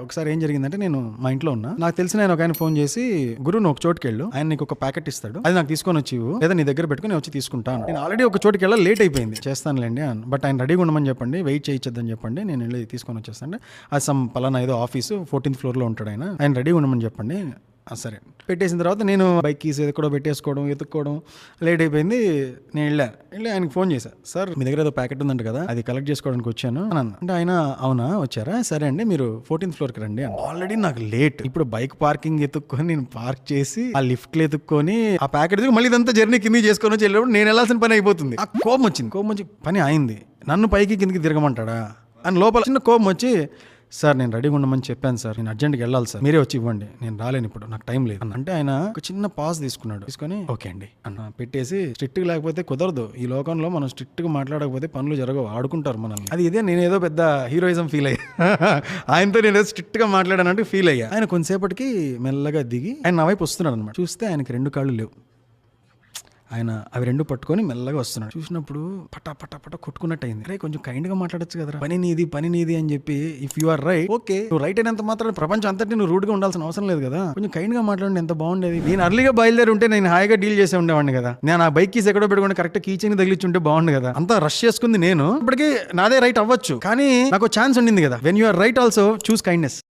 ఒకసారి ఏం జరిగిందంటే నేను మా ఇంట్లో ఉన్నా, నాకు తెలిసిన ఆయన ఒక ఆయన ఫోన్ చేసి, గురు నువ్వు ఒక చోటుకి వెళ్ళు, ఆయన నీకు ఒక ప్యాకెట్ ఇస్తాడు, అది నాకు తీసుకొని వచ్చి లేదా నీ దగ్గర పెట్టుకుని నేను వచ్చి తీసుకుంటాను. నేను ఆల్రెడీ ఒక చోటుకి వెళ్ళా, లేట్ అయిపోయింది, చేస్తానులేండి అని. బట్ ఆయన రెడీగా ఉండమని చెప్పండి, వెయిట్ చేయించద్దని చెప్పండి, నేను వెళ్ళి తీసుకొని వచ్చేస్తాను. అది సమ్ పలానా ఏదో ఆఫీసు 14th floor లో ఉంటాడు ఆయన రెడీగా ఉండమని చెప్పండి. సరే పెట్టేసిన తర్వాత నేను బైక్ కీస్ ఎక్కడో పెట్టేసుకోవడం ఎత్తుక్కోవడం లేట్ అయిపోయింది. నేను వెళ్ళి ఆయనకి ఫోన్ చేశా, సార్ మీ దగ్గర ఏదో ప్యాకెట్ ఉందంట కదా, అది కలెక్ట్ చేసుకోవడానికి వచ్చాను అని అన్న. అంటే ఆయన అవునా వచ్చారా, సరే అండి మీరు 14th floor కి రండి అని. ఆల్రెడీ నాకు లేట్, ఇప్పుడు బైక్ పార్కింగ్ ఎత్తుక్కొని నేను పార్క్ చేసి ఆ లిఫ్ట్ ఎత్తుక్కొని ఆ ప్యాకెట్ మళ్ళీ ఇదంతా జర్నీ కింద చేసుకొని వచ్చి వెళ్ళినప్పుడు నేను వెళ్ళాల్సిన పని అయిపోతుంది. ఆ కోపం వచ్చి పని అయింది, నన్ను పైకి కిందకి తిరగమంటాడా అని లోపల చిన్న కోపం వచ్చి, సార్ నేను రెడీగా ఉండమని చెప్పాను సార్, నేను అర్జెంట్గా వెళ్ళాలి సార్, మీరే వచ్చి ఇవ్వండి, నేను రాలేను ఇప్పుడు, నాకు టైం లేదు అని. అంటే ఆయన ఒక చిన్న పాజ్ తీసుకొని ఓకే అండి అన్న పెట్టేసి, స్ట్రిక్ట్ లేకపోతే కుదరదు ఈ లోకంలో, మనం స్ట్రిక్ట్ గా మాట్లాడకపోతే పనులు జరగవు, ఆడుకుంటారు మనల్ని. అది ఇదే నేను ఏదో పెద్ద హీరోయిజం ఫీల్ అయ్యా ఆయనతో నేను ఏదో స్ట్రిక్ట్ గా మాట్లాడానంటే ఫీల్ అయ్యా. ఆయన కొంతసేపటికి మెల్లగా దిగి ఆయన నా వైపు వస్తున్నాడు అనమాట. చూస్తే ఆయనకి 2 కాళ్ళు లేవు, ఆయన అవి 2 పట్టుకొని మెల్లగా వస్తున్నాడు. చూసినప్పుడు పటా పటా పటా కొట్టుకున్నట్టు అయింది. అరే కొంచెం కైండ్ గా మాట్లాడచ్చు కదరా, పని నీది అని చెప్పి, if you are right okay, నువ్వు రైట్ అయినంత మాత్రం ప్రపంచం అంతటి నువ్వు రూడ్ గా ఉండాల్సిన అవసరం లేదు కదా, కొంచెం కైండ్ గా మాట్లాడండి, ఎంత బాగుండేది. నేను అర్లీగా బయలుదేరి ఉంటే నేను హాయిగా డీల్ చేసే ఉండేవాడిని కదా, నేను ఆ బైక్ కీస్ ఎక్కడో పెట్టుకుంటే కరెక్ట్ కీచైన్ తగిలించుంటే బాగుండు కదా. అంతా రష్ చేసుకుంది నేను, ఇప్పటికీ నాదే రైట్ అవ్వచ్చు, కానీ నాకు ఛాన్స్ ఉండింది కదా. When you are right also choose kindness.